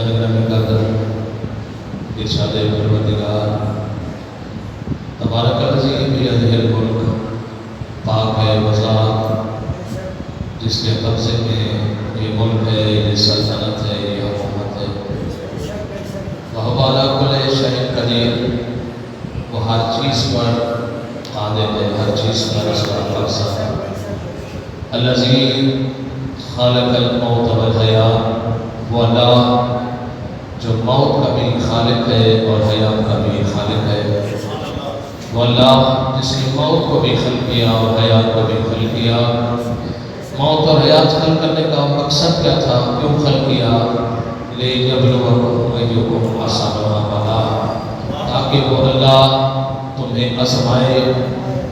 اکرم قدر ارشاد پروردگار تبارک الذی بیدہ الملک پاک ہے وہ ذات جس کے قبضے میں یہ ملک ہے، یہ سلطنت ہے، یہ حکومت ہے۔ وَهُوَ عَلَىٰ كُلِّ شَيْءٍ قَدِيرٌ، وہ ہر چیز پر قادر ہے، ہر چیز پر اس کا قبضہ ہے۔ الذی خالق الموت والحیات، وہ اللہ جو موت کا بھی خالق ہے اور حیات کا بھی خالق ہے۔ وہ اللہ جس نے موت کو بھی خلق کیا اور حیات کو بھی خلق کیا۔ موت اور حیات خلق کرنے کا مقصد کیا تھا، کیوں خلق کیا؟ لِيَبْلُوَكُمْ أَيُّكُمْ أَحْسَنُ عَمَلًا، تاکہ وہ اللہ تمہیں آزمائے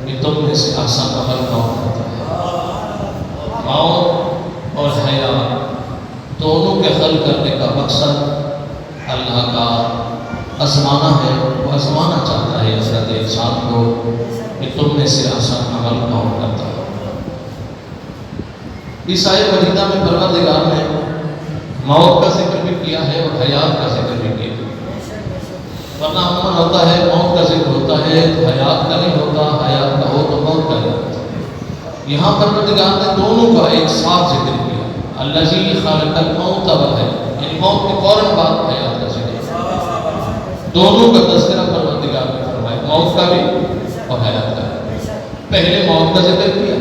کہ تم میں سے آسان عمل کون کرتا ہے۔ موت اور حیات دونوں کے خلق کرنے کا مقصد اللہ کا آزمانا ہے۔ وہ آزمانا چاہتا ہے حضرت انسان کو کہ تم میں سے آسان عمل کون کرتا ہے۔ اس آیت مجیدہ میں پروردگار نے موت کا ذکر بھی کیا ہے اور حیات کا ذکر بھی کیا ہے۔ ورنہ عموماً ہوتا ہے موت کا ذکر ہوتا ہے تو حیات کا نہیں ہوتا، حیات کا ہو تو موت کا نہیں ہوتا۔ یہاں پروردگار نے دونوں کا ایک ساتھ ذکر کیا۔ الذی خلق الموت والحیات، یعنی موت کے فوراً بعد حیات کا ذکر، دونوں کا تذکرہ پروردگار نے فرمایا، موت کا بھی اور حیات کا بھی۔ پہلے موت کا ذکر کیا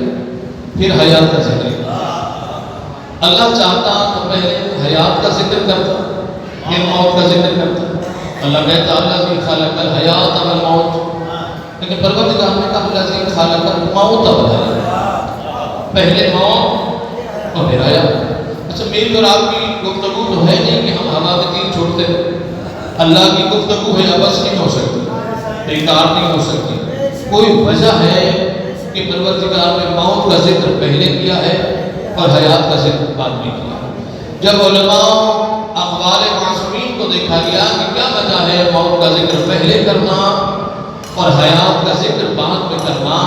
پھر حیات کا ذکر کیا۔ اللہ چاہتا تو پہلے حیات کا ذکر کرتا پھر موت کا ذکر کرتا۔ اللہ کہتا الذی خلق الحیات والموت، لیکن پروردگار نے کہا الذی خلق الموت والحیات، پہلے موت اور پھر حیات۔ اچھا میری اور آپ کی گفتگو تو ہے نہیں کہ ہم ہوا میں تین چھوڑتے ہیں۔ اللہ کی گفتگو ہے، عبث نہیں ہو سکتی، بیکار نہیں ہو سکتی۔ کوئی وجہ ہے کہ پروردگار نے موت کا ذکر پہلے کیا ہے اور حیات کا ذکر بعد میں کیا۔ جب علماء اقوال معصومین کو دیکھا گیا کہ کیا وجہ ہے موت کا ذکر پہلے کرنا اور حیات کا ذکر بعد میں کرنا،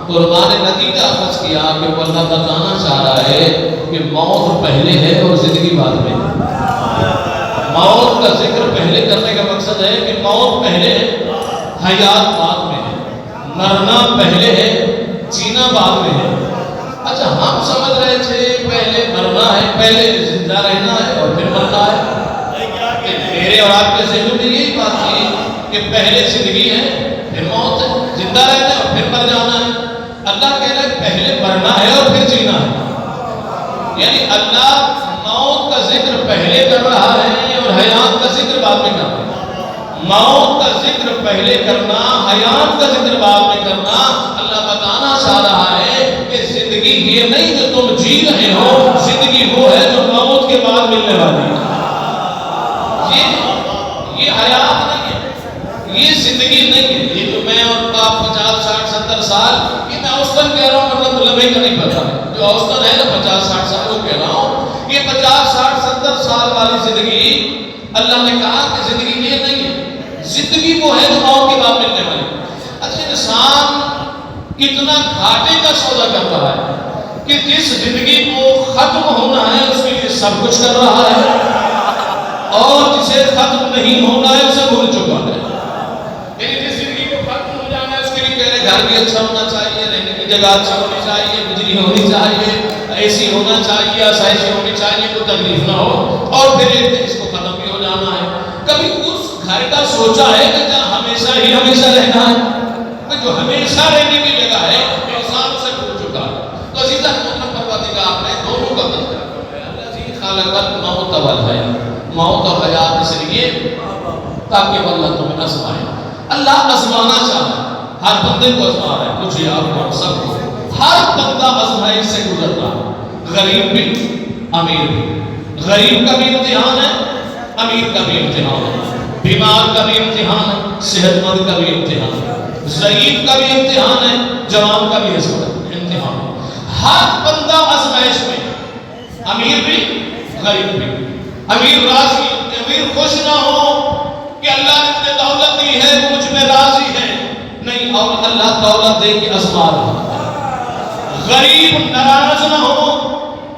تو علماء نے نتیجہ اخذ کیا کہ وہ اللہ بتانا چاہ رہا ہے کہ موت پہلے ہے اور زندگی بعد میں۔ موت کا ذکر پہلے کرنے کا مقصد ہے کہ موت پہلے ہے، حیات بعد میں ہے، مرنا پہلے ہے، جینا بعد میں ہے۔ اچھا ہم سمجھ رہے تھے پہلے مرنا ہے، پہلے زندہ رہنا ہے اور پھر مرنا ہے۔ میرے اور آپ کے ذہن میں یہی بات تھی کہ پہلے زندگی ہے پھر موت ہے، زندہ رہنا ہے اور پھر مر جانا ہے۔ اللہ کہہ رہا ہے پہلے مرنا ہے اور پھر جینا ہے، یعنی اللہ موت کا ذکر پہلے کر رہا ہے اور حیات کا ذکر بعد میں کرنا۔ موت کا ذکر پہلے کرنا، حیات کا ذکر بعد میں کرنا، اللہ بتانا چاہ رہا ہے کہ زندگی یہ نہیں جو تم جی رہے ہو، زندگی وہ ہے جو موت کے بعد ملنے والی ہے۔ یہ حیات نہیں ہے، یہ زندگی نہیں ہے۔ یہ جو میں اور آپ 50 60 70 سال، یہ میں اوسطن کہہ رہا ہوں، مطلب لمبے کا نہیں پتا ہے، جو اوسطن ہے نا 50 60 سال وہ کہہ رہا ہوں۔ یہ 50 60 70 سال والی زندگی اللہ نے کہا کہ زندگی یہ نہیں ہے، زندگی وہ ہے جو موت کے بعد ملنے والی۔ اچھا انسان کتنا گھاٹے کا سودا کر رہا ہے کہ جس زندگی کو ختم ہونا ہے اس کے لیے سب کچھ کر رہا ہے، اور جسے ختم نہیں ہونا ہے اسے بھول چکا ہے۔ یعنی جس زندگی کو ختم ہو جانا ہے اس کے لیے کہہ رہے گھر بھی اچھا ہونا چاہیے، رہنے کی جگہ اچھی ہونی چاہیے، بجلی ہونی چاہیے، اے سی ہونا چاہیے، آسائش ہونی چاہیے، کوئی تکلیف نہ ہو، اور پھر ایک دن اس کو ختم بھی ہو جانا ہے۔ کبھی اس گھر کا سوچا ہے کہ جہاں ہمیشہ ہی ہمیشہ رہنا ہے؟ جو ہمیشہ رہنے کی جگہ ہے انسان اسے بھول چکا ہے۔ تو عزیزاً محترم پروردگار نے دونوں کا تذکرہ کیا۔ الذی خلق الموت والحیات، موت اور حیات اس لیے تاکہ وہ اللہ تمہیں آزمائے۔ اللہ آزمانا چاہتا ہے، ہر بندے کو آزما رہا ہے، مجھے آپ کو سب کو، ہر بندہ آزمائش سے گزرتا ہے، غریب بھی امیر بھی۔ غریب کا بھی امتحان ہے، امیر کا بھی امتحان ہے، بیمار کا بھی امتحان ہے، صحت مند کا بھی امتحان ہے، ضعیف کا بھی امتحان ہے، جوان کا بھی امتحان ہے۔ ہر بندہ آزمائش میں، امیر بھی غریب بھی۔ امیر راضی، امیر خوش نہ ہو کہ اللہ نے مجھے دولت دی ہے وہ مجھ میں راضی ہے، نہیں، اور اللہ دولت دے کے آزما رہا ہے۔ غریب ناراض نہ ہو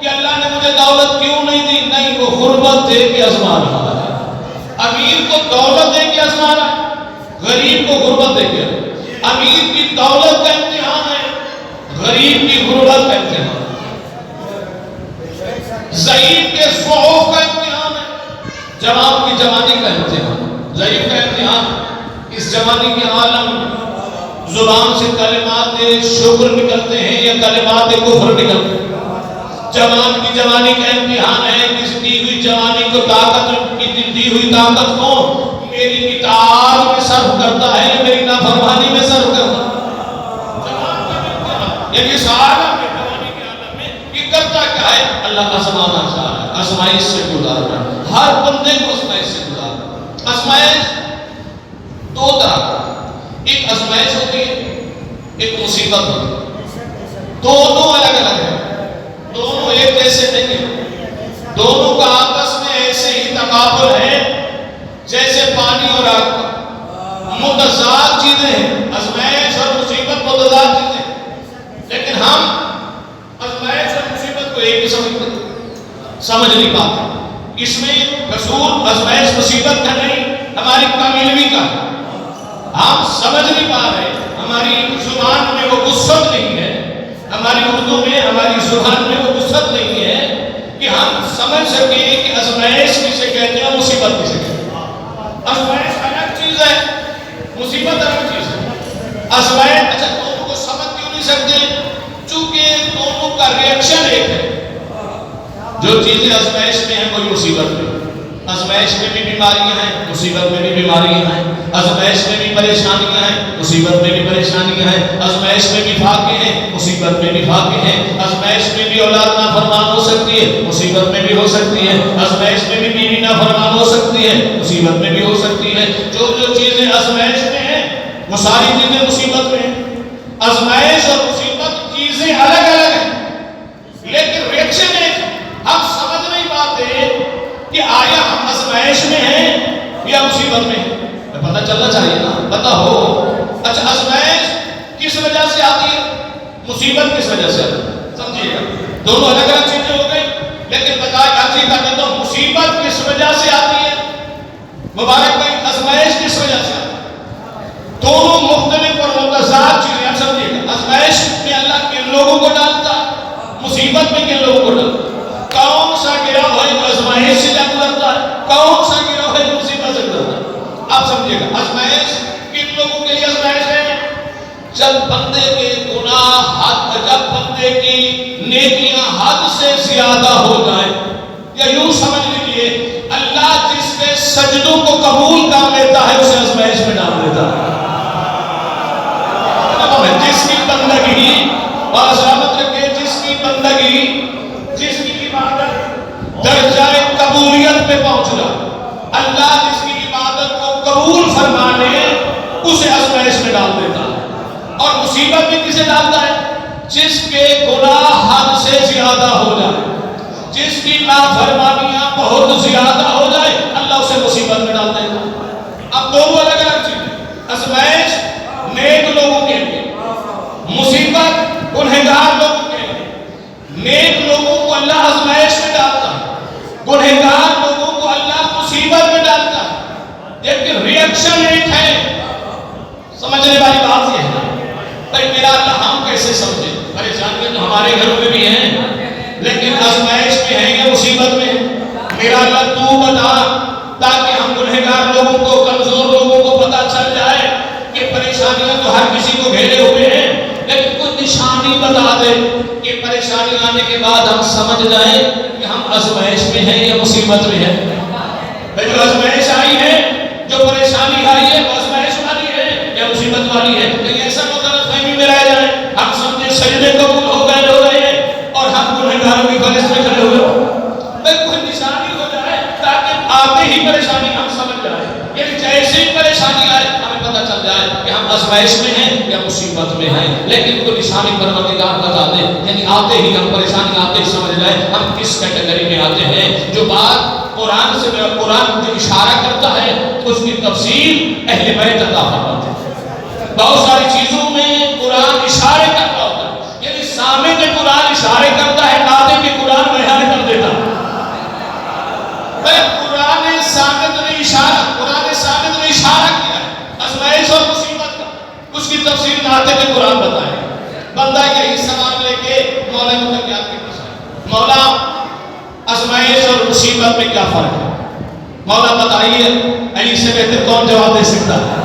کہ اللہ نے مجھے دولت کیوں نہیں دی، نہیں، وہ غربت دے کے آزما رہا ہے۔ امیر کو دولت دے کے آزمانا ہے، غریب کو غربت دے کے. امیر کی دولت کا امتحان ہے، غریب کی غربت کا امتحان ہے. ضعیف کے ضعف کا امتحان ہے، جوان کی جوانی کا امتحان. ضعیف کا امتحان اس جوانی کے عالم زبان سے کلمات شکر نکلتے ہیں یا کلمات کفر نکلتے ہیں. جوان کی جوانی کا امتحان ہے، کس دی ہوئی جوانی کو طاقت کی دی ہوئی طاقت کو میری اطاعت میں صرف کرتا ہے یا میری نافرمانی میں صرف کرتا ہے. جوان کا امتحان یعنی سارا جوانی کے عالم میں یہ کرتا کیا ہے؟ اللہ آزمانا چاہ رہا ہے، آزمائش سے گزارنا ہے. ہر بندے کو آزمائش سے گزارنا. آزمائش دو طرح کا، ایک آزمائش ہوتی ہے، ایک مصیبت ہوتی ہے. دونوں الگ الگ ہیں، دونوں ایک جیسے نہیں ہیں. دونوں کا آپس میں ایسے ہی تقابل ہے جیسے پانی اور آگ کا. متضاد چیزیں ہیں، آزمائش اور مصیبت متضاد چیزیں ہیں، لیکن ہم آزمائش اور مصیبت کو ایک ہی سمجھ نہیں پاتے. اس میں قصور آزمائش مصیبت کا نہیں، ہماری کم علمی کا. ہم سمجھ نہیں پا رہے، ہماری زبان میں وہ وسعت نہیں ہے، ہماری اردو میں ہماری زبان میں وہ وسعت نہیں ہے کہ ہم سمجھ سکیں کہ آزمائش کسے کہتے ہیں، مصیبت کسے کہتے ہیں. آزمائش الگ چیز ہے، مصیبت الگ چیز ہے. آزمائش اچھا دونوں کو سمجھ کیوں نہیں سکتے؟ چونکہ دونوں کا ریئیکشن ایک ہے. جو چیزیں آزمائش میں ہیں کوئی مصیبت میں. آزمائش میں بھی بیماریاں ہیں، مصیبت میں بھی بیماریاں ہیں. آزمائش میں بھی پریشانیاں ہیں، مصیبت میں بھی پریشانیاں ہیں. آزمائش میں بھی فاقے ہیں، مصیبت میں بھی فاقے ہیں. آزمائش میں بھی اولاد نافرمان ہو سکتی ہے، مصیبت میں بھی ہو سکتی ہے. آزمائش میں بھی بیوی نافرمان ہو سکتی ہے، مصیبت میں بھی ہو سکتی ہے. جو چیزیں آزمائش میں ہیں وہ ساری چیزیں مصیبت میں ہیں. آزمائش اور مصیبت چیزیں الگ الگ ہیں لیکن ریئیکشن ایک ہے. ہم سمجھ نہیں پاتے کہ آیا ہم آزمائش میں ہیں یا مصیبت میں ہیں. پتہ چلنا چاہیے نا، پتہ ہو. اچھا آزمائش کس وجہ سے آتی ہے، مصیبت کس وجہ سے آتی ہے؟ سمجھیے گا، دونوں الگ الگ چیزیں ہو گئی لیکن بتائیں آجی کا کہ تو مصیبت کس وجہ سے آتی ہے، مبارک بھائی آزمائش کس وجہ سے آتی ہے. دونوں مختلف اور متضاد چیزیں. آپ سمجھیے گا، آزمائش میں اللہ کن لوگوں کو ڈالتا ہے، مصیبت میں کن لوگوں کو ڈالتا ہے. کون سا گروہ ہے جو آزمائش سے جنگ کرتا ہے، کون سا گروہ ہے جو مصیبت سے کرتا ہے. آپ سمجھیے گا، آزمائش کن لوگوں کے لیے آزمائش ہے؟ جب بندے کے گناہ حد، جب بندے کی نیکیاں حد سے زیادہ ہو جائیں، یا یوں سمجھ لیجیے اللہ جس کے سجدوں کو قبول کر لیتا ہے اسے آزمائش میں ڈال دیتا ہے. جس کی بندگی اور سلامت رکھے، جس کی بندگی، جس کی عبادت درجہ قبولیت پہ پہنچ جائے، اللہ جس کی عبادت کو قبول فرما لے اسے آزمائش میں ڈال دیتا ہے. اور مصیبت بھی کسے ڈالتا ہے؟ جس کے گناہ حد سے زیادہ ہو جائے، جس کی نافرمانیاں بہت زیادہ ہو جائے، اللہ اسے مصیبت میں ڈال دیتا ہے. اب دونوں الگ الگ چیزیں، آزمائش نیک لوگوں کے لیے، مصیبت گنہگار لوگوں کے لیے. نیک لوگوں کو اللہ آزمائش میں ڈالتا ہے، گنہگار لوگوں کو اللہ مصیبت میں ڈالتا ہے. لیکن ریئیکشن ایک ہے. سمجھنے والی بات یہ ہے بھائی میرا اللہ ہم کیسے سمجھیں؟ پریشانیاں تو ہمارے گھروں میں بھی ہیں لیکن آزمائش میں ہیں یا مصیبت میں ہیں؟ میرا اللہ تو بتا تاکہ ہم گنہگار لوگوں کو، کمزور لوگوں کو پتہ چل جائے کہ پریشانیاں تو ہر کسی کو گھیرے ہوئے ہیں لیکن کوئی نشانی بتا دے کہ پریشانی آنے کے بعد ہم سمجھ جائیں کہ ہم آزمائش میں ہیں یا مصیبت میں ہیں. جو آزمائش آئی ہے، جو پریشانی آئی ہے وہ آزمائش والی ہے یا مصیبت والی ہے. کہیں ایسا غلط فہمی میں رہ جائے ہم سمجھے سجدے قبول ہو گئے ہیں اور ہم گنہگاروں کی فہرست میں کھڑے ہوئے ہو. کوئی نشانی ہو جائے تاکہ آتے ہی پریشانی ہم سمجھ جائیں، یعنی جیسے ہی پریشانی آئے ہمیں پتہ چل جائے کہ ہم آزمائش میں ہیں یا مصیبت میں ہیں. لیکن کوئی نشانی پروردگار بتا دے، یعنی آتے ہی ہم پریشانی آتے ہی سمجھ جائیں ہم کس کیٹیگری میں آتے ہیں. جو بات قرآن سے قرآن جو اشارہ کرتا ہے اس کی تفصیل اہل بیت عطا فرماتے ہیں. بہت ساری چیزوں میں قرآن اشارے کرتا ہوتا ہے، یعنی سامع کے قرآن اشارے کرتا ہے، ناطق کے قرآن بیان کر دیتا ہے. قرآن سامع نے اشارہ نماتے کے قرآن بتائے. بندہ یہی سوال لے کے مولا متقیات کے پاس آئے, مولا آزمائش اور مصیبت میں کیا فرق ہے؟ مولا بتائیے. علی سے بہتر کون جواب دے سکتا ہے؟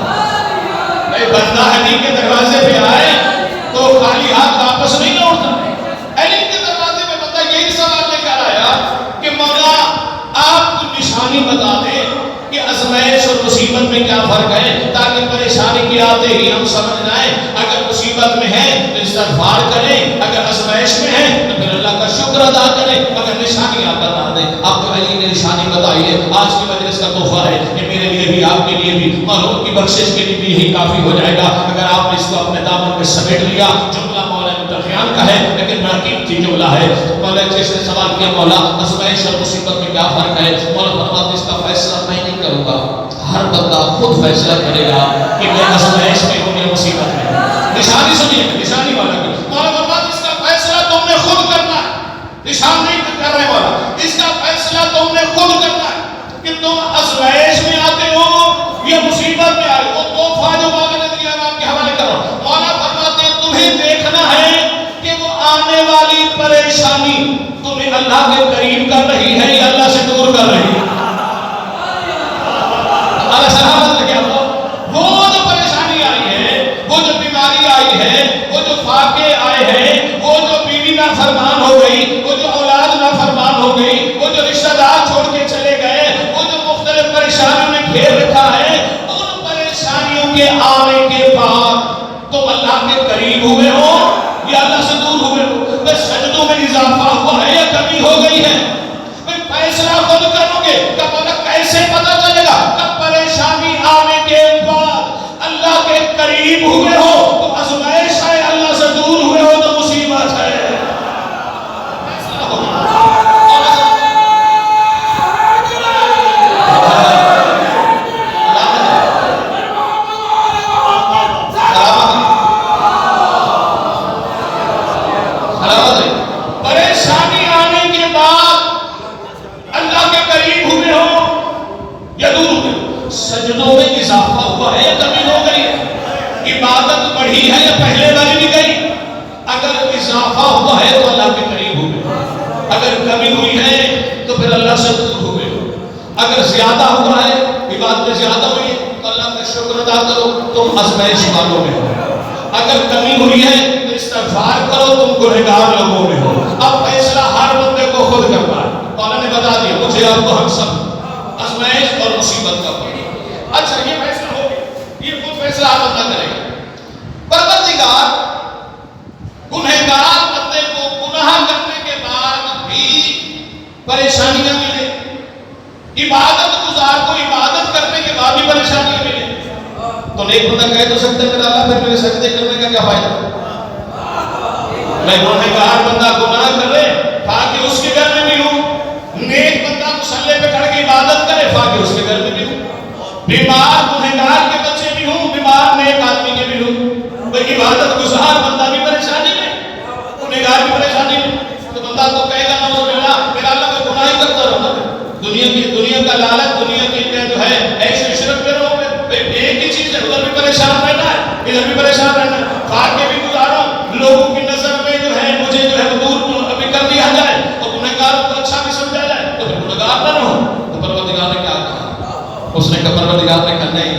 بھائی بندہ علی کے دروازے پہ آئے تو خالی ہاتھ واپس نہیں لوٹتا. علی کے دروازے پہ بندہ یہی سوال لے کر آیا کہ مولا آپ کو نشانی بتا دیں کہ آزمائش اور مصیبت میں کیا فرق ہے, تاکہ پریشانی کی آتے ہی ہم سمجھ جائیں. اگر مصیبت میں ہے تو استغفار کریں, اگر آزمائش میں ہے تو پھر اللہ کا شکر ادا کریں, مگر نشانی آپ بتا دیں. آپ تو علی نے نشانی بتائی ہے. آج کی مجلس کا تحفہ ہے کہ میرے لیے بھی, آپ کے لیے بھی, معلوم کی بخشش کے لیے بھی یہی کافی ہو جائے گا اگر آپ نے اس کو اپنے دامن میں سمیٹ لیا. جملہ مولا متقیان کا ہے لیکن حقیقی جملہ ہے. مولا جس نے سوال کیا مولا آزمائش اور مصیبت میں کیا فرق ہے, مولا فرماتے اس کا فیصلہ میں نہیں کروں گا, ہر بندہ خود فیصلہ کرے گا کہ میں آزمائش میں ہوں یا مصیبت میں. نشانی سنیے, نشانی والا کی مولا فرماتے اس کا فیصلہ تم نے خود کرنا ہے. نشان نہیں کر رہے مولا, اس کا فیصلہ تم نے خود کرنا ہے کہ تم آزمائش میں آتے ہو یا مصیبت میں آئے ہو. دو فائدوں والا نظریہ میں آپ کے حوالے کر رہا ہوں. مولا فرماتے ہیں تمہیں دیکھنا ہے کہ وہ آنے والی پریشانی تمہیں اللہ کے قریب کر رہی ہے یا اللہ سے دور کر رہی ہے. اللہ سلامت رکھے. وہ جو پریشانی آئی ہے, وہ جو بیماری آئی ہے, وہ جو فاقے آئے ہیں, وہ جو بیوی نافرمان ہو گئی, وہ جو اولاد نافرمان ہو گئی, وہ جو رشتہ دار چھوڑ کے چلے گئے, وہ جو مختلف پریشانیوں نے گھیر رکھا ہے, ان پریشانیوں کے آنے کے بعد تم اللہ کے قریب ہوئے ہو یا اللہ سے دور ہوئے ہو. بس سجدوں میں اضافہ ہوا ہے یا کمی ہو گئی ہے؟ فیصلہ خود کرو گے. کب کیسے پتہ چلے گا؟ کب پریشانی آنے کے بعد اللہ کے قریب ہوئے ہو تو آزمائش ہے, اللہ سے دور ہوئے ہو تو مصیبت ہے. پریشانی آنے کے بعد اللہ کے قریب ہوئے ہو یا دور ہوئے ہو, سجدوں میں اضافہ ہوا ہے یا کمی ہو گئی ہے, عبادت بڑھی ہے یا پہلے والی بھی گئی. اگر اضافہ ہوا ہے تو اللہ کے قریب ہوئے ہو, اگر کمی ہوئی ہے تو پھر اللہ سے دور ہوئے ہو. اگر زیادہ ہوا ہے, عبادت زیادہ ہوئی ہے تو اللہ کا شکر ادا کرو, تم آزمائش والوں میں ہو. اگر کمی ہوئی ہے تو استغفار کرو, تم گنہگار لوگوں میں ہو. اب فیصلہ ہر بندے کو خود کرنا ہے. مولا نے بتا دیا مجھے آپ کو ہم سب آزمائش اور مصیبت کا پڑھیں. اچھا یہ فیصلہ ہو گیا, یہ خود فیصلہ آپ بندہ کرے گا. پروردگار گنہگار بندے کو گناہ کرنے کے بعد بھی پریشانیاں ملے, عبادت گزار کو عبادت کرنے کے بعد بھی پریشانیاں ملے, تو نیک بندہ کہہ تو سکتے میرا اللہ پھر میرے سجدے کرنے کا کیا فائدہ؟ میں گنہگار بندہ گناہ کرے تاکہ اس کے گھر میں بھی ہوں, نیک بندہ مصلی پہ کھڑ کے عبادت کرے تاکہ اس کے گھر میں بھی ہوں, بیمار گنہگار کے بچے بھی ہوں, بیمار نیک آدمی کے بھی ہوں. بھئی عبادت گزار بندہ بھی پریشانی میں, گنہگار بھی پریشانی میں. تو بندہ تو کہے گا نعوذ باللہ میرا اللہ میں گناہ ہی کرتا رہتا ہے. دنیا کا لالچ, دنیا کی جو ہے ایسے عشرت میں رہو گے. ایک ہی چیز ہے, ادھر بھی پریشان رہنا ہے, ادھر بھی پریشان رہنا ہے. خاکے بھی گزارو, لوگوں کی نظر میں جو ہے مجھے جو ہے دور ابھی کر دیا جائے اور گنہگار کو اچھا بھی سمجھا جائے تو پھر گنہگار نہ رہو. تو پروردگار نے کیا کہا؟ اس نے کہا پروردگار نے کہا نہیں,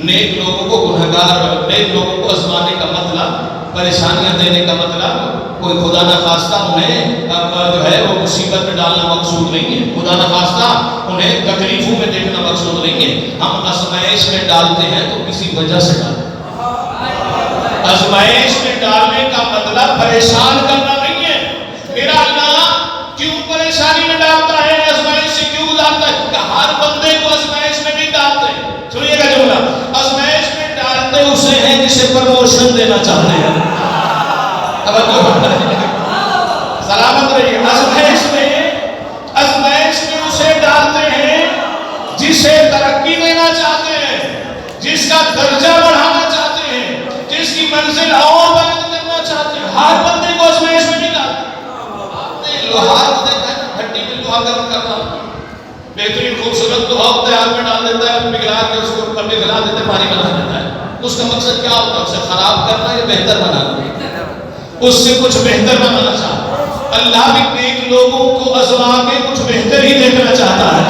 نیک لوگوں کو گنہگار, نیک لوگوں کو آزمانے کا مطلب, پریشانیاں دینے کا مطلب کوئی خدا نخواستہ انہیں جو ہے وہ مصیبت میں ڈالنا مقصود نہیں ہے. خدا نخواستہ انہیں تکلیفوں میں دیکھنا مقصود نہیں ہے. ہم آزمائش میں ڈالتے ہیں تو کسی وجہ سے ڈالتے ہیں. آزمائش میں ڈالنے کا مطلب پریشان کرنا نہیں ہے. میرا اللہ کیوں پریشانی میں ڈالتا ہے, آزمائش سے کیوں گزارتا ہے؟ کہ ہر بندے کو آزمائش میں نہیں ڈالتے. سنیے گا جملہ, آزمائش میں ڈالتے اسے ہیں جسے پروموشن دینا چاہتے ہیں. سلامت رہیے. آزمائش میں اسے ڈالتے ہیں جسے ترقی دینا چاہتے ہیں, جس کا درجہ بڑھانا چاہتے ہیں, جس کی منزل اور بلند کرنا چاہتے ہیں. ہر بندے کو آزمائش میں نہیں ڈالتے. آپ نے لوہار کو دیکھا ہے, بھٹی میں لوہا گرم کرنا, بہترین خوبصورت لوہا ہوتا ہے, آگ میں ڈال دیتا ہے, پگھلا کے اس کو اوپر پگھلا دیتے, پانی بنا دیتا ہے. اس کا مقصد کیا ہوتا ہے؟ اسے خراب کرنا یا بہتر بنانا؟ اس سے کچھ بہتر بنانا چاہتا۔ اللہ بھی نیک لوگوں کو آزما کے کچھ بہتر ہی دیکھنا چاہتا ہے،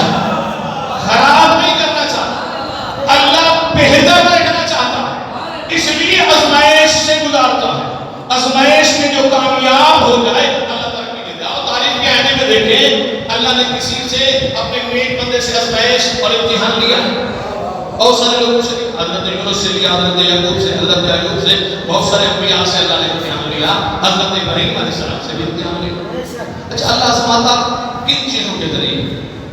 خراب نہیں کرنا چاہتا، اللہ بہتر دیکھنا چاہتا ہے، اس لیے آزمائش سے گزارتا ہے۔ آزمائش میں جو کامیاب ہو جائے اللہ ترقی دیتا ہے۔ اور تاریخ کے آئینے میں دیکھیں اللہ نے کسی سے اپنے نیک بندے سے آزمائش اور امتحان لیا ہے، بہت سارے لوگوں سے، حضرت یونس سے لیا، حضرت یعقوب سے، حضرت ایوب سے، بہت سارے انبیاء سے اللہ نے امتحان لیا، حضرت ابراہیم علیہ السلام سے بھی امتحان لیا۔ اچھا، اللہ آزماتا کن چیزوں کے ذریعے؟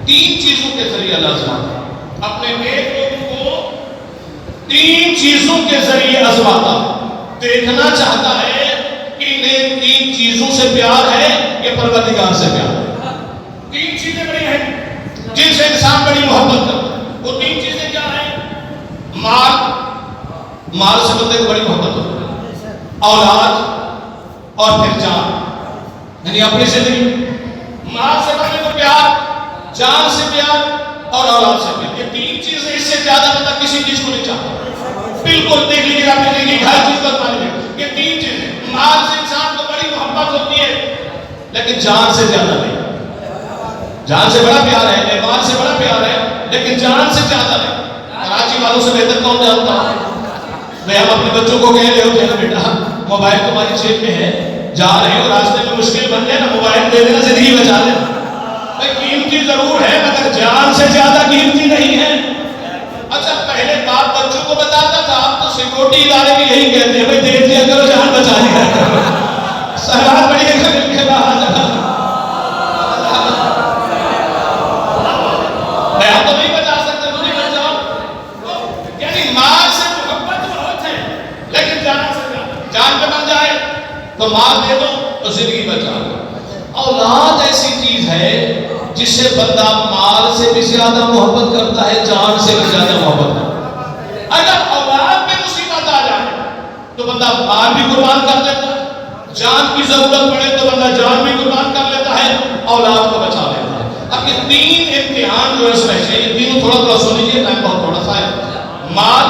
تین چیزوں کے ذریعے اللہ آزماتا، اپنے نیک لوگوں کو تین چیزوں کے ذریعے آزماتا۔ دیکھنا چاہتا ہے کہ انہیں تین چیزوں سے پیار ہے یا پروردگار سے پیار ہے۔ تین چیزیں بڑی ہیں جن سے انسان بڑی محبت کرتا ہے، وہ تین چیزیں کیا ہیں؟ مال سے بندے کو بڑی محبت ہوتی ہے، اولاد اور پھر جان، یعنی اپنی زندگی۔ مال سے بندے کو پیار، جان سے پیار اور اولاد سے پیار، یہ تین چیزیں، اس سے زیادہ بندہ کسی چیز کو نہیں چاہتا۔ بالکل دیکھ لیجیے آپ نے دیکھی ہر چیز کا معنی ہے، یہ تین چیزیں۔ مال سے انسان کو بڑی محبت ہوتی ہے لیکن جان سے زیادہ نہیں، جان سے بڑا پیار ہے، مال سے بڑا پیار ہے لیکن جان سے زیادہ نہیں۔ کراچی والوں سے بہتر کون جانتا ہے؟ میں ہم اپنے بچوں کو کہہ رہے ہوتے ہیں بیٹا موبائل تمہاری جیب میں ہے، جا رہے ہو راستے میں مشکل بن جائے نا، موبائل دے دینا، زندگی بچا لینا۔ بھائی قیمتی ضرور ہے مگر جان سے زیادہ قیمتی نہیں ہے۔ اچھا، پہلے باپ بچوں کو بتاتا تھا، اب تو سیکورٹی ادارے بھی یہی کہتے ہیں بھائی دیکھ لیا کرو، جان بچا لیا کرو، سرحد بڑی ہے کے باہر جانا، میں آپ تو نہیں بچا سکتے، مجھے بچ جاؤ۔ یعنی مال سے محبت بہت ہے لیکن جان سے زیادہ، جان پہ بن جائے تو مال دے دو تو زندگی بچا لو۔ اولاد ایسی چیز ہے جس سے بندہ مال سے بھی زیادہ محبت کرتا ہے، جان سے بھی زیادہ محبت کرتا ہے۔ اگر اولاد میں مصیبت آ جائے تو بندہ مال بھی قربان کر دیتا ہے، جان کی ضرورت پڑے تو بندہ جان بھی قربان کر لیتا ہے، اولاد کو بچا لیتا ہے۔ اب یہ تین امتحان جو ہے اس میں سے، یہ تینوں تھوڑا تھوڑا سن لیجیے، ٹائم بہت تھوڑا سا ہے۔ مال،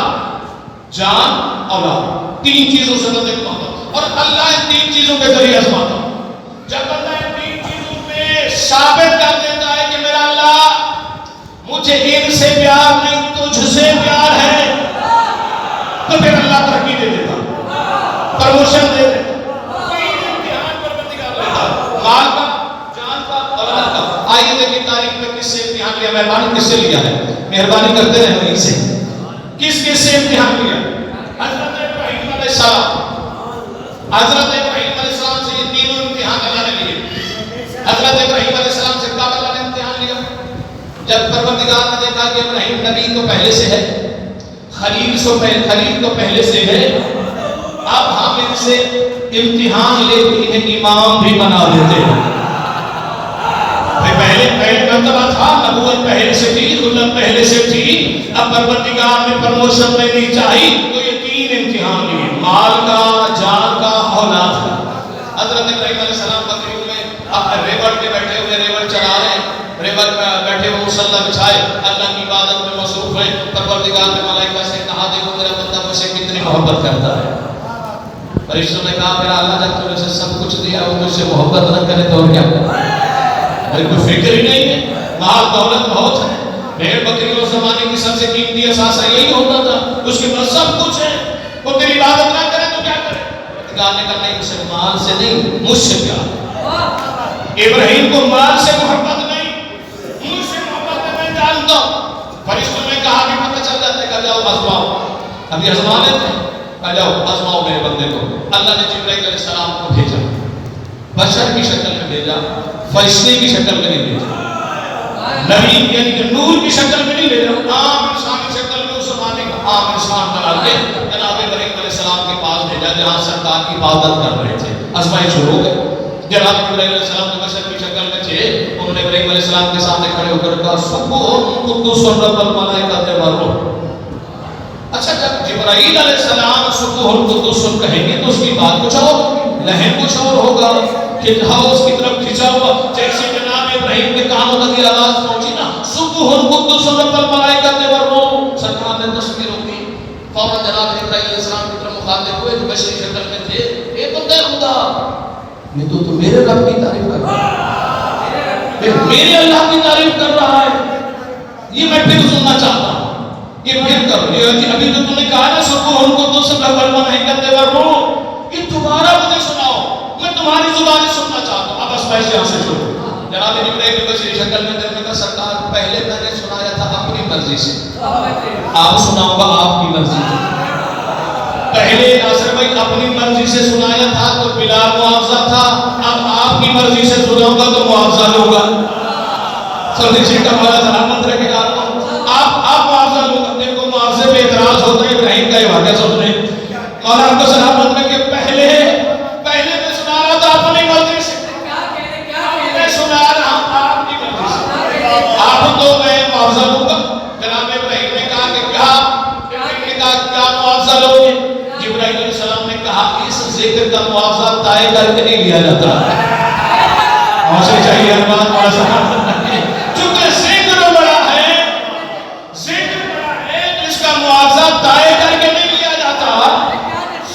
جان، اولاد، تین چیزوں سے بندے کو محبت، اور اللہ ان تین چیزوں کے ذریعے آزماتا ہے۔ جب بندہ ان تین چیزوں میں ثابت کر دیتا ہے کہ میرا اللہ مجھے ان سے پیار نہیں تجھ سے پیار ہے، تو پھر اللہ ترقی دے دیتا، پروموشن دے دیتا، تین امتحان پر پروردگار لیتا، مال کا، جان کا، اولاد کا۔ آئیے دیکھیں تاریخ میں کس سے امتحان لیا، مہربانی کس سے لیا ہے؟ مہربانی کرتے رہے وہیں سے، کس سے امتحان لیا؟ حضرت ابراہیم علیہ السلام، حضرت ابراہیم علیہ السلام سے یہ تینوں امتحان اللہ نے لیے۔ حضرت ابراہیم علیہ السلام سے کب اللہ نے امتحان لیا؟ جب پروردگار نے دیکھا کہ ابراہیم نبی تو پہلے سے ہے، خلیل تو پہلے سے ہے، اب ہم ان سے امتحان لے کے انہیں امام بھی بنا دیتے ہیں۔ پہلے مرتبہ تھا، نبوت پہلے سے تھی، خلت پہلے سے تھی، اب پروردگار نے پروموشن دینی چاہی تو یہ تین امتحان لیے، مال کا، جان کا، اولاد کا۔ حضرت ابراہیم علیہ السلام بکریوں میں ریوڑ کے بیٹھے ہوئے، ریوڑ چلا رہے ہیں، ریوڑ بیٹھے ہوئے مصلی بچھائے، اللہ کی عبادت میں مصروف ہیں، پروردگار نے ملائکہ سے کہا دیکھو میرا بندہ مجھ سے کتنی محبت کرتا ہے۔ فرشتوں نے کہا میرا اللہ جب تم نے سے سب کچھ دیا وہ مجھ سے محبت نہ کرے تو اور کیا کرے؟ میرے کو فکر ہی نہیں ہے، مال دولت بہت ہے، بھیڑ بکری اس زمانے کی سب سے قیمتی اثاثہ یہی ہوتا تھا، اس کے پاس سب کچھ ہے، وہ تیری عبادت نہ کرے تو کیا کرے؟ پروردگار نے کہا نہیں، مجھ سے مال سے نہیں، مجھ سے پیار۔ ابراہیم کو مال سے محبت نہیں، مجھ سے محبت ہے، میں جانتا ہوں۔ فرشتوں نے کہا کہ پتہ چل جاتا ہے کہ جاؤ آزماؤ، ابھی آزما لیتے ہیں، کہا جاؤ آزماؤ میرے بندے کو۔ اللہ نے جبرائیل علیہ السلام کو بھیجا، بشر کی شکل میں بھیجا، فرشتے کی شکل میں نہیں بھیجا، نبی یعنی کہ نور کی شکل میں نہیں بھیجا، عام انسان کی شکل میں، اس زمانے کا عام انسان بنا کے جناب ابراہیم علیہ السلام کے پاس بھیجا جہاں سرکار کی عبادت کر رہے تھے، آزمائش شروع ہو گئی۔ جناب ابراہیم علیہ السلام کے بشر کی شکل میں تھے، انہوں نے ابراہیم علیہ السلام کے سامنے کھڑے ہو کر کہا سبحان قدوس رب الملائکۃ والروح۔ اچھا، جب جبرائیل علیہ السلام سبحان قدوس کہیں گے تو اس کی بات کچھ اور ہوگی، لہن کچھ اور ہوگا، کہ اس کی طرف کھینچا ہوا، جیسے جناب ابراہیم کے کانوں تک یہ آواز پہنچی نا سبحان قدوس رب الملائکۃ والروح، سرکار نے تصویر ہوتی، فوراً جناب ابراہیم خدا یہ تو میرے رب کی تعریف کر رہا ہے، میرے اللہ کی تعریف کر رہا ہے، یہ میں پھر سننا چاہتا ہوں، یہ پھر کرو، یہ ابھی جو تم نے کہا نا سبو ہم کو تو سب رب نہیں کرتے ورنو، یہ دوبارہ مجھے سناؤ، میں تمہاری زبانی سننا چاہتا ہوں۔ اب بس میں یہاں سے شروع، جناب جبرائیل نے بشری شکل میں دیکھنے کا سرکار پہلے میں نے سنایا تھا اپنی مرضی سے، آپ سناؤں گا آپ کی مرضی سے۔ پہلے ناصر بھائی اپنی مرضی سے سنایا تھا تو بلا معاوضہ تھا، اب آپ کی مرضی سے سناؤں گا تو معاوضہ لوگا۔ سردی سے کا ہمارا سلامت رکھے گا، آپ معاوضہ لوگا۔ میرے کو معاوضے پہ اعتراض ہوتا ہے، ابراہیم کا یہ واقعہ سننے مولا آپ کو سلامت رکھے، پہلے میں سنا رہا تھا اپنی مرضی سے، میں سنا رہا ہوں آپ کی مرضی سے، آپ تو میں معاوضہ لوں گا۔ جناب ابراہیم نے کہا کہ کیا معاوضہ لو گے؟ جبرائیل علیہ السلام نے کہا اس ذکر کا معاوضہ طے کر کے نہیں لیا جاتا، معاشرے چاہیے ارمان والا صاحب، چونکہ ذکر بڑا ہے جس کا معاوضہ طے کر کے نہیں لیا جاتا،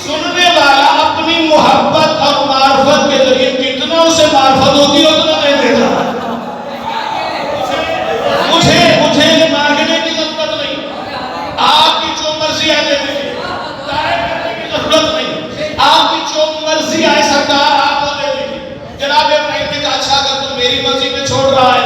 سننے والا اپنی محبت اور معرفت کے ذریعے کتنا اسے معرفت ہوتی ہے اتنا دے دیتا۔ مجھے مانگنے کی ضرورت نہیں، آپ کی جو مرضی ہے دے دیجیے، طے کرنے کی ضرورت نہیں، آپ کی جو مرضی آئے سرکار آپ کو دے دیجیے۔ جناب ابراہیم نے کہا اچھا اگر تم میری مرضی پہ چھوڑ رہا ہے،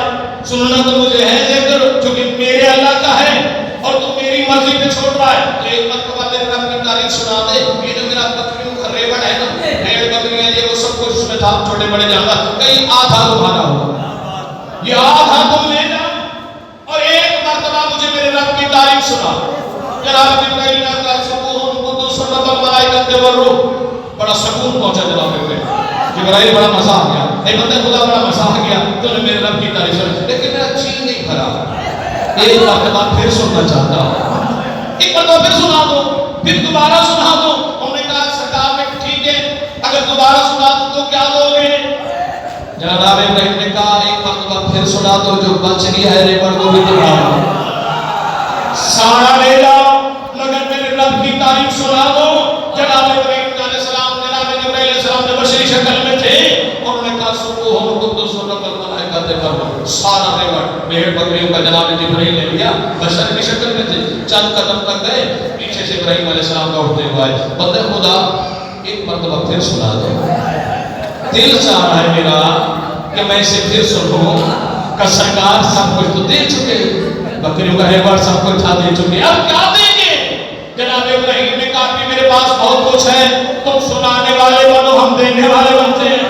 سننا تو مجھے ہے ذکر چونکہ میرے اللہ کا ہے اور تم میری مرضی پہ چھوڑ رہا ہے، تو ایک مرتبہ میرے رب کی تاریخ سنا دے۔ یہ جو میرا بکریوں کا ریوڑ ہے نا، بھیڑ بکریاں یہ وہ سب کچھ اس میں تھا، چھوٹے بڑے جانور، کہیں آدھا تمہارا ہوگا، یہ آدھا تم لے جاؤ اور ایک مرتبہ مجھے میرے رب کی تاریخ سنا۔ جناب جبرائیل نے کہا سبوح قدوس رب الملائکۃ والروح، بڑا سکون پہنچا جناب جبرائیل، بڑا مزہ آ گیا، اے بندے خدا بڑا مزہ آ گیا تو نے میرے رب کی تعریف سنی، لیکن میرا جی نہیں بھرا، ایک مرتبہ پھر سننا چاہتا ہوں، ایک مرتبہ پھر سنا دو، پھر دوبارہ سنا دو۔ انہوں نے کہا سرکار نے ٹھیک ہے اگر دوبارہ سنا دو تو کیا دو گے؟ جناب ابراہیم نے کہا ایک مرتبہ پھر سنا دو، جو بچ گیا ہے ریوڑ کو بھی دکھاؤ، سارا لے جاؤ مگر میرے رب کی تعریف سنا دو۔ جناب ابراہیم علیہ السلام نے بشری شکل میں تھے، انہوں نے کہا سبوح قدوس رب الملائکۃ والروح، سارا ریوڑ بھیڑ بکریوں کا جناب جبرائیل نے لیا، بشر کی شکل میں تھے، چند قدم تک گئے، پیچھے سے ابراہیم علیہ السلام کا اٹھتے ہوئے بندے خدا ایک مرتبہ پھر سنا دو، دل چاہ رہا ہے میرا کہ میں اسے پھر سنوں، کہ سرکار سب کچھ تو دے چکے، بکریوں کا ریوڑ سب کچھ تھا دے چکے، اب کیا دیں گے؟ جناب ابراہیم نے کہا کہ میرے پاس بہت کچھ ہے، تم سنانے والے بنو ہم دینے والے بنتے ہیں،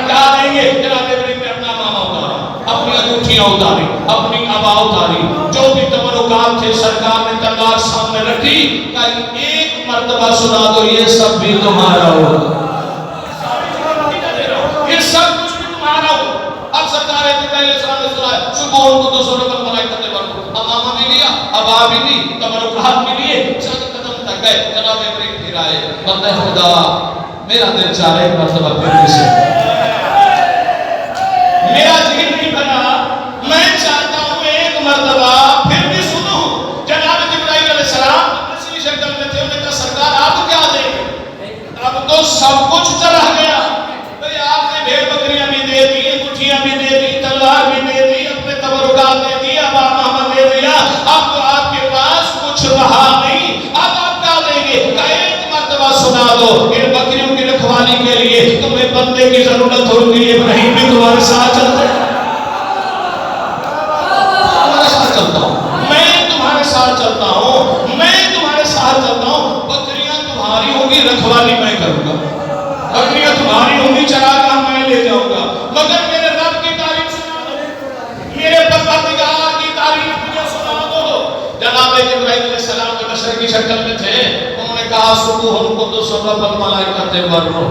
کیا دیں گے؟ جناب ابراہیم نے اپنا ماما اتارا، اپنی انگوٹھیاں اتاری، اپنی عبا اتاری، جو بھی تبرکات تھے سرکار نے تلوار سامنے رکھی، کہا ایک مرتبہ سنا دو یہ سب بھی تمہارا ہوگا، یہ سب کچھ بھی تمہارا ہوگا۔ اب سرکار علیہ السلام نے سنایا سبوح قدوس رب الملائکۃ والروح، اب ماما بھی لیا، عبا بھی لی، تبرکات بھی لیے، چند قدم تک گئے، جناب ابراہیم پھر آئے، بندے خدا میرا دل چاہ رہا ہے ایک مرتبہ پھر سے، میرا ذہن نہیں بنا، میں چاہتا ہوں ایک مرتبہ پھر بھی سنوں۔ جناب جبرائیل علیہ السلام اسی شکل میں تھے، انہوں نے کہا سرکار آپ کیا دیں گے؟ اب تو سب کچھ چلا گیا، آپ نے بھیڑ بکریاں بھی دے دی، انگوٹھیاں بھی دے دی، تلوار بھی دے دی، اپنے تبرکات دے دی، اب آپ دے دیا، اب تو آپ کے پاس کچھ رہا نہیں، اب آپ کیا دیں گے؟ کہ ایک مرتبہ سنا دو، ان بکریوں کی رکھوالی کے لیے تمہیں بندے کی ضرورت ہوگی، ابراہیم بھی تمہارے ساتھ چلتے ہیں، تمہارے ساتھ چلتا ہوں، میں تمہارے ساتھ چلتا ہوں، میں تمہارے ساتھ چلتا ہوں، بکریاں تمہاری ہوگی، رکھوالی میں کروں گا، بکریاں تمہاری ہوگی، چراگاہ میں لے جاؤں گا، مگر میرے رب کی تعریف سنا دو، میرے پروردگار کی تعریف مجھے سنا دو۔ جناب جبرائیل علیہ السلام جو بشر کی شکل میں تھے، انہوں نے کہا سبوح قدوس رب الملائکۃ والروح،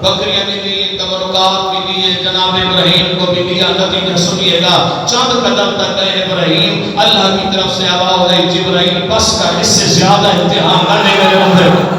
بکریاں بھی لی، تبرکات بھی لیے، جناب ابراہیم کو بھی لیا، نتیجہ سنیے گا، چند قدم تک گئے ابراہیم، اللہ کی طرف سے آواز آئی جبرائیل بس کر، اس سے زیادہ امتحان نہ لے میرے بندے،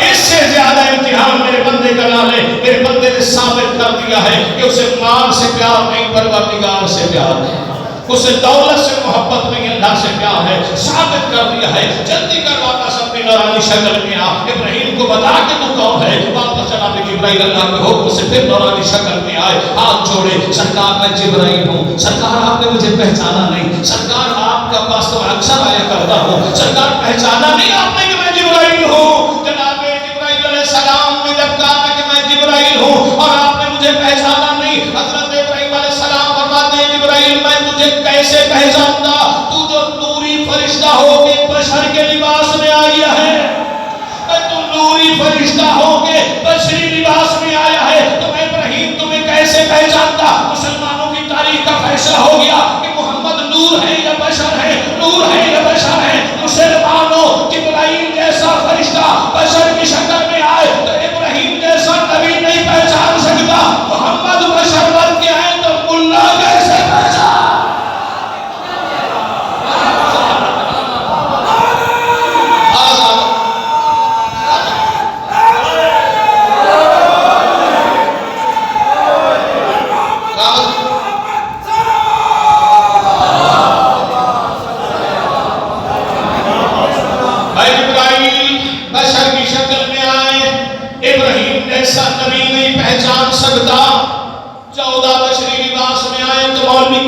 اس سے زیادہ امتحان میرے بندے کا نہ لے، میرے بندے نے ثابت کر دیا ہے کہ اسے مال سے پیار نہیں، پروردگار سے پیار نہیں، اسے دولت سے محبت نہیں، اللہ سے پیار ہے، ثابت کر دیا ہے، جلدی کر واپس اپنی نورانی شکل میں آ، ابراہیم کو بتا کہ تو کون ہے۔ واپس جناب جبرائیل اللہ کے حکم سے پھر نورانی شکل میں آئے، ہاتھ جوڑے، سرکار میں جبرائیل ہوں، سرکار آپ نے مجھے پہچانا نہیں، سرکار آپ کا پاس تو اکثر آیا کرتا ہوں، سرکار پہچانا نہیں آپ نے کہ میں جبرائیل ہوں۔ جناب جبرائیل علیہ السلام نے جب کہا کہ میں جبرائیل ہوں اور آپ نے مجھے پہچانا نہیں، حضرت ابراہیم علیہ السلام فرماتے ہیں جبرائیل میں تجھے کیسے پہچانتا، تو جو نوری فرشتہ ہو کے بشر کے لباس میں آ گیا ہے، تو نوری فرشتہ ہو کے بشری لباس میں آیا ہے، تو میں ابراہیم تمہیں کیسے پہچانتا۔ مسلمانوں کی تاریخ کا فیصلہ ہو گیا کہ محمد نور ہے یا بشر ہے، نور ہے یا بشر ہے۔ مسلمانوں جبرائیل جیسا فرشتہ بشر کی شکل میں آئے تو ابراہیم جیسا نبی نہیں پہچان سکتا، محمد بشر بن کے آئے تو ملا کیسے پہچان۔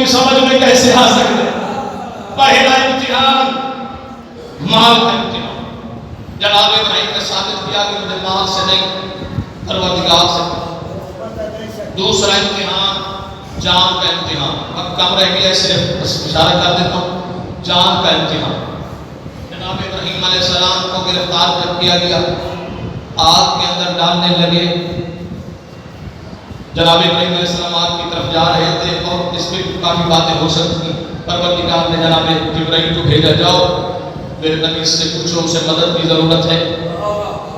سمجھ میں کیسے آ سکتے ہیں؟ پہلا امتحان مال کا امتحان، جناب ابراہیم نے ثابت کیا کہ مجھے مال سے نہیں پروردگار سے۔ دوسرا امتحان جان کا امتحان، اب کم رہ گیا صرف بس اشارہ کر دیتا ہوں، جان کا امتحان۔ جناب ابراہیم علیہ السلام کو گرفتار کر دیا گیا، آگ کے اندر ڈالنے لگے۔ جناب ابراہیم علیہ السلام آگ کی طرف جا رہے تھے اور اس میں کافی باتیں ہو سکتی ہیں۔ پروردگار نے جناب ابراہیم کو بھیجا، جاؤ میرے نبی سے پوچھو، اسے مدد کی ضرورت ہے۔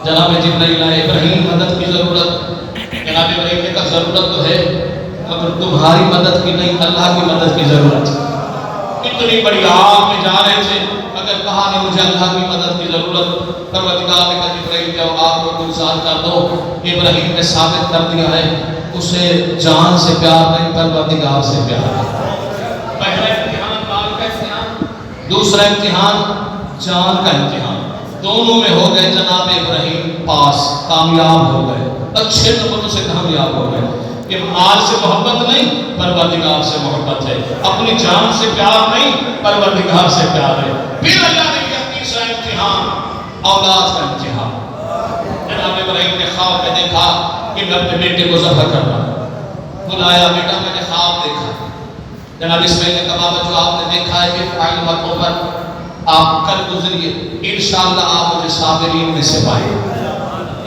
جناب جبرائیل آئے، ابراہیم مدد کی ضرورت۔ جناب ابراہیم نے کہا ضرورت تو ہے مگر تمہاری مدد کی نہیں، اللہ کی مدد کی ضرورت ہے۔ اتنی بڑی آگ میں جا رہے تھے، اگر کہا نہیں مجھے اللہ کی مدد کی ضرورت، پروردگار نے کہا جبرائیل جاؤ آگ کو گلزار کر دو۔ ابراہیم نے ثابت کر دیا ہے اسے جان سے پیار نہیں پروردگار سے پیار ہے۔ پہلا امتحان مال کا امتحان، دوسرا امتحان جان کا امتحان، دونوں میں ہو گئے جناب ابراہیم پاس، کامیاب ہو گئے، اچھے نمبروں سے کامیاب ہو گئے کہ مال سے محبت نہیں پروردگار سے محبت ہے، اپنی جان سے پیار نہیں پروردگار سے پیار ہے۔ پھر اللہ نے کیا تیسرا امتحان، اولاد کا امتحان۔ جناب ابراہیم نے خواب میں دیکھا کہ میں اپنے بیٹے کو ذبح کر رہا ہوں، بلایا بیٹا میں نے خواب دیکھا۔ جناب اسماعیل نے کہا بابا جو آپ نے دیکھا ہے کہ فائل مطلوبر آپ کل گزریے، انشاءاللہ آپ مجھے صابرین میں سے پائیں۔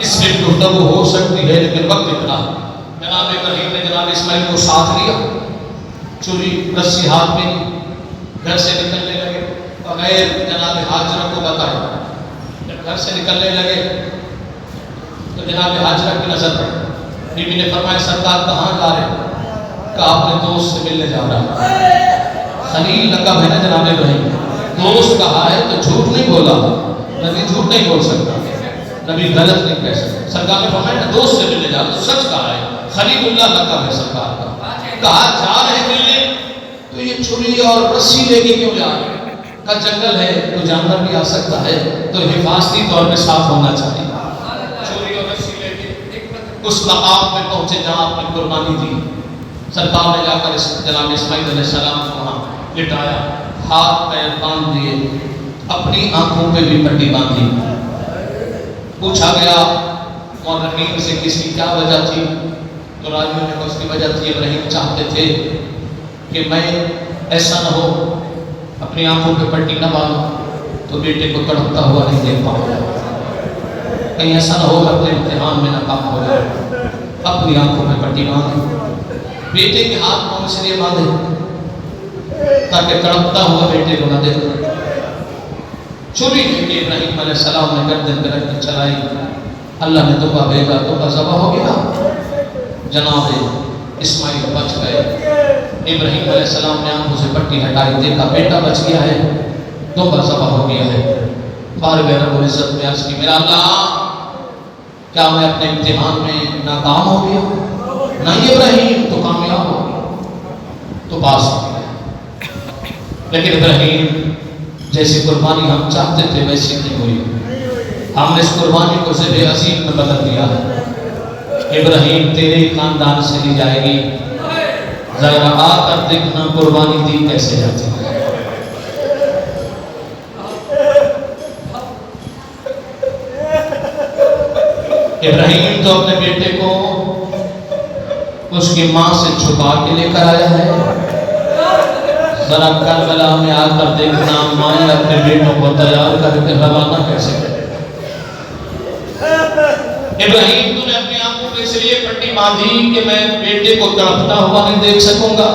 اس میں گفتگو ہو سکتی ہے لیکن وقت اتنا۔ جناب ابراہیم نے جناب اسماعیل کو ساتھ لیا، چوری رسی ہاتھ میں گھر سے نکلنے لگے، بغیر جناب ہاجرہ کو بتائے۔ جب گھر سے نکلنے لگے تو جناب ہاجرہ کی نظر پڑی، بیوی نے فرمایا سرکار کہاں جا رہے ہیں؟ کہا اپنے دوست سے ملنے جا رہا ہے۔ خلیل لقب ہے نا جناب ابراہیم، دوست کہا ہے تو جھوٹ نہیں بولا، نبی جھوٹ نہیں بول سکتا، نبی غلط نہیں کہہ سکتا۔ سرکار نے فرمایا دوست سے ملنے جا رہا تو سچ کہا ہے، خلیل اللہ لقب ہے سرکار کا۔ کہا جا رہے ملنے تو یہ چھری اور رسی لے کے کیوں جا رہے ہیں؟ کہا جنگل ہے تو جانور بھی آ سکتا ہے تو حفاظتی طور پہ صاف ہونا چاہیے۔ اس مقام پہ پہنچے جہاں آپ نے قربانی دی، سرکار نے جا کر جناب اسماعیل علیہ السلام کو وہاں لٹایا، ہاتھ پیر باندھ دیے، اپنی آنکھوں پہ بھی پٹی باندھی۔ پوچھا گیا مورخین سے کس کی کیا وجہ تھی، تو راویوں نے کہا اس کی وجہ تھی ابراہیم چاہتے تھے کہ میں ایسا نہ ہو اپنی آنکھوں پہ پٹی نہ باندھوں تو بیٹے کو تڑپتا ہوا نہیں دیکھ پاؤں، کہیں ایسا نہ ہو اپنے امتحان میں ناکام ہو جائے، اپنی آنکھوں میں پٹی باندھے، بیٹے کے ہاتھ پاؤں اس لیے باندھے تاکہ تڑپتا ہوا بیٹے کو نہ دیکھے۔ چھری لے کے ابراہیم علیہ السلام نے گردن پہ رکھ کے چلائی، اللہ نے دعا بھیجا، دعا ذبح ہو گیا، جناب اسماعیل بچ گئے۔ ابراہیم علیہ السلام نے آنکھوں سے پٹی ہٹائی، دیکھا بیٹا بچ گیا ہے، دعا ذبح ہو گیا ہے۔ بارگاہ رب العزت میں عرض کی میرا اللہ کیا میں اپنے امتحان میں ناکام ہو گیا؟ نہیں ابراہیم تو کامیاب ہو گیا، تو پاس ہو گیا، لیکن ابراہیم جیسی قربانی ہم چاہتے تھے ویسی نہیں ہوئی. ہم نے اس قربانی کو ذبح عظیم میں بدل دیا. ابراہیم تیرے خاندان سے لی جائے گی. ذرا آ کر دیکھنا قربانی دی کیسے جاتی ہے. ابراہیم تو اپنے بیٹے کو اس کی ماں سے چھپا کے لے کر آیا ہے. ذرا کربلا میں آ کر دیکھنا مائیں اپنے بیٹوں کو تیار کر کے روانہ کیسے کرے. ابراہیم تو نے اپنی آنکھوں میں اس لیے پٹی باندھی کہ میں بیٹے کو تڑپتا ہوا نہیں دیکھ سکوں گا.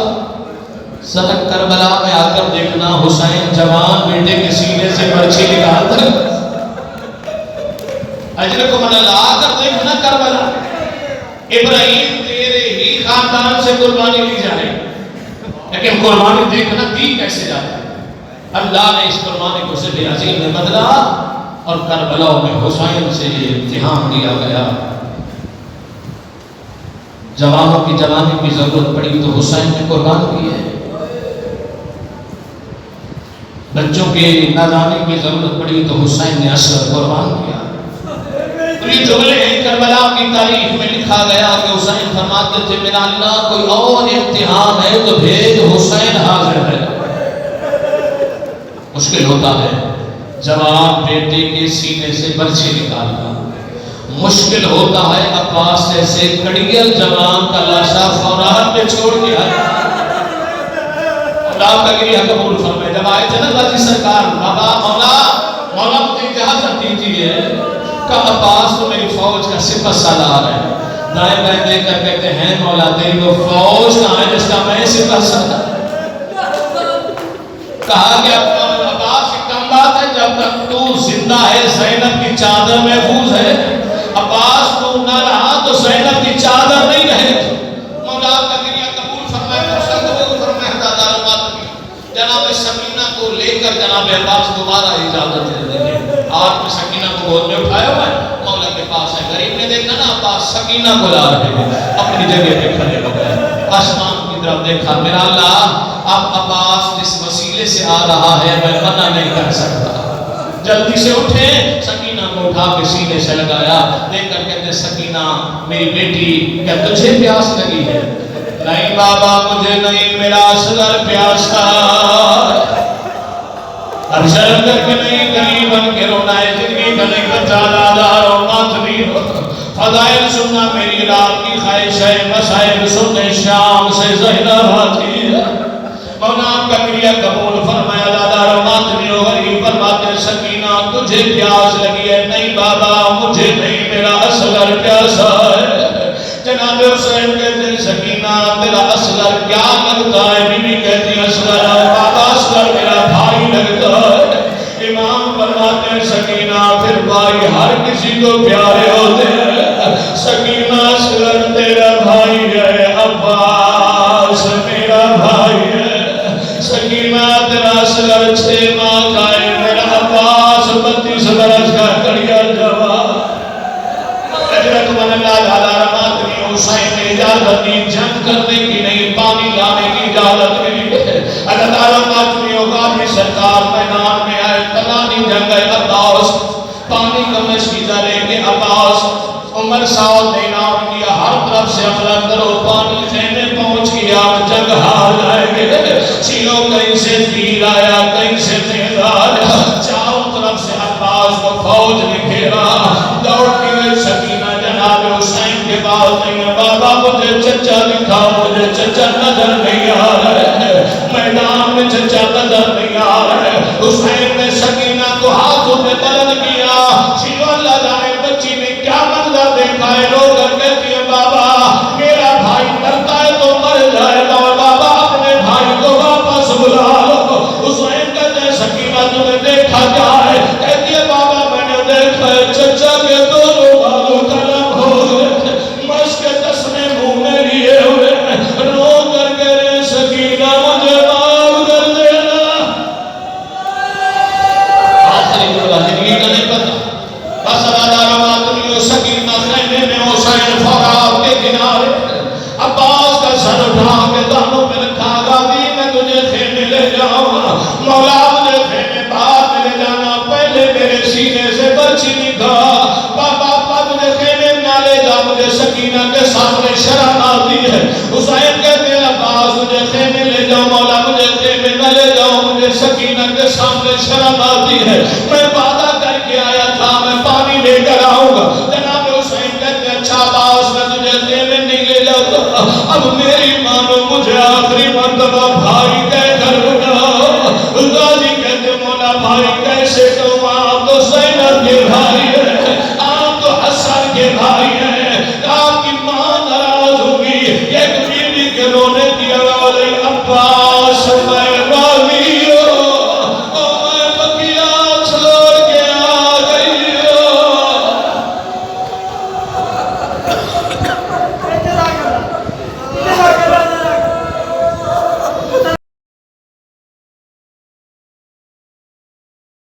ذرا کربلا میں آ کر دیکھنا حسین جوان بیٹے کے سینے سے برچھی نکال کر اجر کو منا لا کر دیکھنا کربلا. ابراہیم تیرے ہی خاندان سے قربانی لی جائے لیکن قربانی دیکھنا دی کیسے جاتی. اللہ نے اس قربانی کو ذبح عظیم میں بدلا اور کربلا میں حسین سے یہ امتحان دیا گیا. جوانوں کی جوانی کی ضرورت پڑی تو حسین نے قربان کی ہے. بچوں کے نازانے کی ضرورت پڑی تو حسین نے اصغر قربان کیا. یہ جملے ہیں کربلا کی تاریخ میں لکھا گیا کہ حسین فرماتے تھے میرا اللہ کوئی اور امتحان ہے تو بھیج حسین حاضر ہے. مشکل ہوتا ہے جوان بیٹے کے سینے سے برچھی نکالنا. مشکل ہوتا ہے عباس جیسے کڑیل جوان کا لاشا فوراً پہ چھوڑ دیا. اللہ کا گریہ قبول فرمائے. جب آئے تھے نا غازی سرکار بابا مولا مجھے اجازت دیجیے کہ عباس تو میری فوج کا سپہ سالار ہے. دائیں بائیں دیکھ کر کہتے ہیں مولا تیری وہ فوج کہاں ہے جس کا میں سپہ سالار. کہا کہ عباس کی کم بات ہے جب تک تو زندہ ہے زینب کی چادر محفوظ ہے. عباس تو نہ رہا تو زینب کی چادر نہیں رہے. مولا کا گریہ قبول فرمائے. قبول فرمائے. جناب سکینہ کو لے کر جناب عباس دوبارہ اجازت دے دیں. آپ نے سکینہ کو گود میں اٹھایا ہوا ہے مولا کے پاس ہے. غریب نے دیکھا نا عباس سکینہ کو لا رہے ہیں اپنی جگہ پہ کھڑے ہو گئے. آسمان کی طرف دیکھا میرا اللہ اب عباس جس وسیلے سے آ رہا ہے میں منع نہیں کر سکتا. جلدی سے اٹھے. سکینہ کو اٹھا کے سینے سے لگایا. دیکھ کر کہتے سکینہ میری بیٹی کیا تجھے پیاس لگی ہے؟ نہیں بابا مجھے نہیں میرا اصغر پیاسا. اب شرم کر کے نہیں غریب بن کے رونا ہے. زندگی کا نہیں بچا دادار و ماتمی ہو. فضائل سننا میری رات کی خواہش ہے. مسائل سننے شام سے زہرہ بھاتی ہے. مولا کا گریہ قبول فرمایا. دادار و ماتمی ہو. غریب فرماتے سکینہ تجھے پیاس لگی ہے؟ نہیں بابا مجھے نہیں میرا اصغر پیاسا ہے. جناب حسین کہتے ہیں سکینہ تیرا اصغر کیا لگتا ہے؟ بیوی کہتی اصغر بابا اصغر میرا بھائی لگتا ہے. امام فرماتے ہیں سکینہ پھر بھائی ہر کسی کو پیارے ہوتے ہیں. سکینہ اصغر تیرا بھائی ہے. عباس میرا بھائی ہے. سکینہ تیرا اصغر 6 ماہ کا ہے. میرا عباس 32 برس کا کڑیا جوان. اجرت من اللہ تعالی رماتنی حسین نے اجازت دی جنگ کرنے کی نہیں پانی لانے کی اجازت دی. اللہ تعالی رماتنی ہوگا بھی سرکار میدان میں آئے. تلانی جنگ ہے. عباس پانی کا مشکیزہ لے کے عباس عمر سال دینا کیا. ہر طرف سے حملہ کرو پانی خیمے پہنچ گیا. جنگ ہار جائے گے. چیلوں کہیں سے تیر آیا کہیں سے تیر آیا. چاروں طرف سے عباس کو فوج نے گھیرا. دوڑتی ہوئی سکینہ جناب حسین کے پاس نہیں ہے. بابا مجھے چچا دکھا. مجھے چچا نظر نہیں آ رہے. میدان میں چچا نظر نہیں آ رہے. حسین نے سکینہ کو ہاتھوں میں بلند کیا. چیلو اللہ جانے بچی نے کیا منظر دیکھا ہے. رو کر کہتی ہے بابا میرا بھائی مرتا ہے تو مر جائے گا. بابا اپنے بھائی کو واپس بلا لو. حسین کہتے ہیں سکینہ تم نے دیکھا کیا ہے؟ کہتی ہے بابا میں نے دیکھا ہے چچا کے دونوں بالوں قلم ہو گئے. مشک تسمے منہ میں لیے ہوئے. رو کر کہہ رہے سکینہ مجھے معاف کر دینا. آخری جملہ زندگی کا نہیں پتا. بس ادارہ ماتمی و سکینہ خیمے میں حسین فوراب کے کنارے. عباس کا سر اٹھا کے دانوں پہ رکھا. غازی میں تجھے خیمے لے جاؤں. مولا مجھے خیمے پاس سکینہ کے سامنے شرم آتی ہے. حسین کہتے ہیں عباس مجھے خیمے لے جاؤ مولا, مجھے خیمے نہ لے جاؤ, مجھے سکینہ کے سامنے شرم آتی ہے, میں وعدہ کر کے آیا تھا میں پانی لے کر آؤں گا. جناب حسین کہتے ہیں اچھا عباس میں تجھے خیمے نہیں لے جاتا, اب میری مانو مجھے آخری مرتبہ بھائی کہہ کر بلاؤ. غازی کہتے مولا بھائی